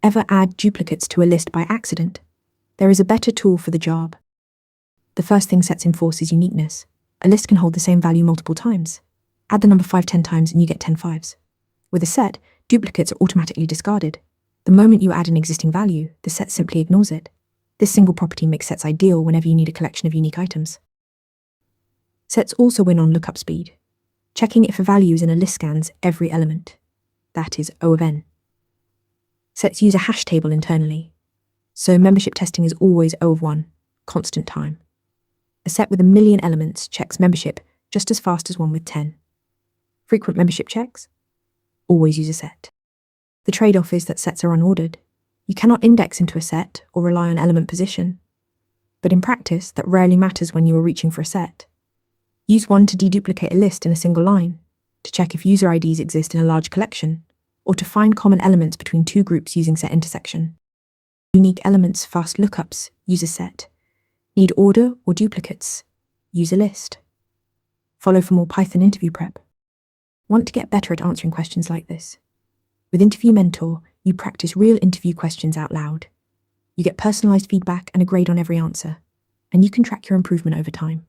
Ever add duplicates to a list by accident? There is a better tool for the job. The first thing sets enforce is uniqueness. A list can hold the same value multiple times. Add the number 5 10 times and you get 10 5s. With a set, duplicates are automatically discarded. The moment you add an existing value, the set simply ignores it. This single property makes sets ideal whenever you need a collection of unique items. Sets also win on lookup speed. Checking if a value is in a list scans every element. That is O of n. Sets use a hash table internally, so membership testing is always O of 1, constant time. A set with 1,000,000 elements checks membership just as fast as one with 10. Frequent membership checks? Always use a set. The trade-off is that sets are unordered. You cannot index into a set or rely on element position. But in practice, that rarely matters when you are reaching for a set. Use one to deduplicate a list in a single line, to check if user IDs exist in a large collection, or to find common elements between two groups using set intersection. Unique elements fast lookups, use a set. Need order or duplicates? Use a list. Follow for more Python interview prep. Want to get better at answering questions like this? With Interview Mentor, you practice real interview questions out loud. You get personalized feedback and a grade on every answer, and you can track your improvement over time.